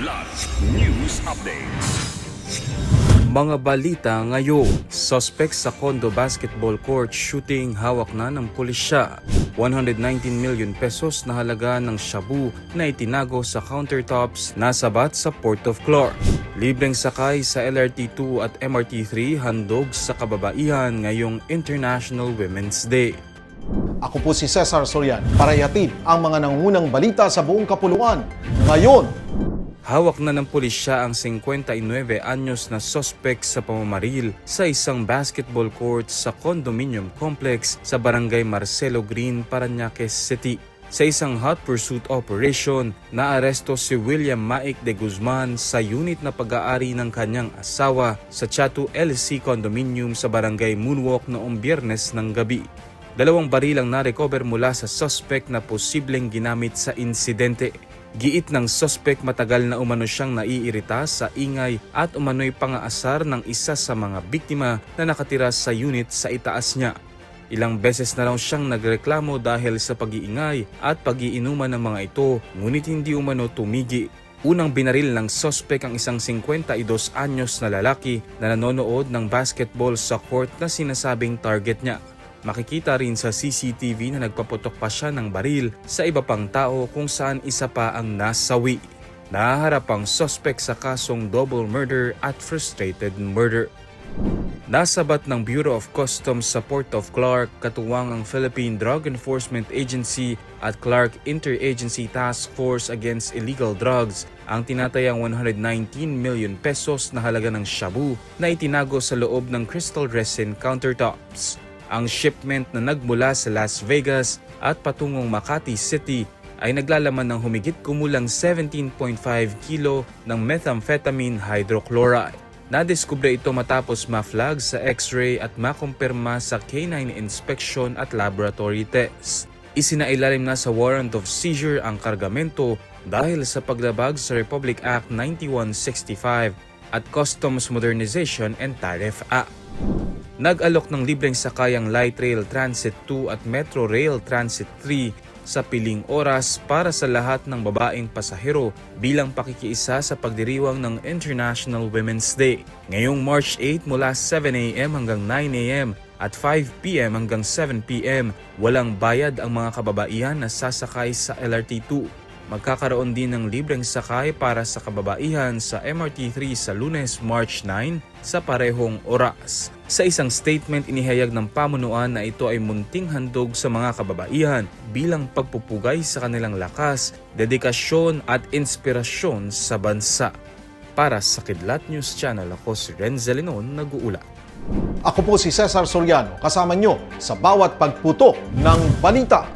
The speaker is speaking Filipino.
Kidlat News Updates. Mga balita ngayon, suspect sa condo basketball court shooting hawak na ng pulisya. 119 million pesos na halaga ng shabu na itinago sa countertops na sabat sa Port of Clark. Libreng sakay sa LRT2 at MRT3 handog sa kababaihan ngayong International Women's Day. Ako po si Cesar Sorian para ihatid ang mga nangungunang balita sa buong kapuluan. Ngayon, Hawak na ng pulisya ang 59 anyos na suspect sa pamamaril sa isang basketball court sa condominium complex sa Barangay Marcelo Green, Parañaque City. Sa isang hot pursuit operation, naaresto si William Mike de Guzman sa unit na pag-aari ng kanyang asawa sa Chatu LC condominium sa Barangay Moonwalk noong Biyernes ng gabi. 2 baril ang na-recover mula sa suspect na posibleng ginamit sa insidente. Giit ng suspect matagal na umano siyang naiirita sa ingay at umano'y pangaasar ng isa sa mga biktima na nakatira sa unit sa itaas niya. Ilang beses na raw siyang nagreklamo dahil sa pag-iingay at pag-iinuman ng mga ito, ngunit hindi umano tumigi. Unang binaril ng suspect ang isang 52 anyos na lalaki na nanonood ng basketball sa court na sinasabing target niya. Makikita rin sa CCTV na nagpaputok pa siya ng baril sa iba pang tao kung saan isa pa ang nasawi. Nahaharap ang suspect sa kasong double murder at frustrated murder. Nasabat ng Bureau of Customs sa Port of Clark katuwang ang Philippine Drug Enforcement Agency at Clark Interagency Task Force Against Illegal Drugs ang tinatayang 119 million pesos na halaga ng shabu na itinago sa loob ng crystal resin countertops. Ang shipment na nagmula sa Las Vegas at patungong Makati City ay naglalaman ng humigit kumulang 17.5 kilo ng methamphetamine hydrochloride. Nadiskubre ito matapos ma-flag sa X-ray at makumpirma sa canine inspection at laboratory test. Isinailalim na sa warrant of seizure ang kargamento dahil sa paglabag sa Republic Act 9165 at Customs Modernization and Tariff Act. Nag-alok ng libreng sakay ang Light Rail Transit 2 at Metro Rail Transit 3 sa piling oras para sa lahat ng babaeng pasahero bilang pakikiisa sa pagdiriwang ng International Women's Day. Ngayong March 8 mula 7 a.m. hanggang 9 a.m. at 5 p.m. hanggang 7 p.m. walang bayad ang mga kababaihan na sasakay sa LRT2. Magkakaroon din ng libreng sakay para sa kababaihan sa MRT3 sa Lunes, March 9 sa parehong oras. Sa isang statement, inihayag ng pamunuan na ito ay munting handog sa mga kababaihan bilang pagpupugay sa kanilang lakas, dedikasyon at inspirasyon sa bansa. Para sa Kidlat News Channel, ako si Renzel Linon, nag-uulat. ako po si Cesar Soriano kasama nyo sa bawat pagputo ng balita.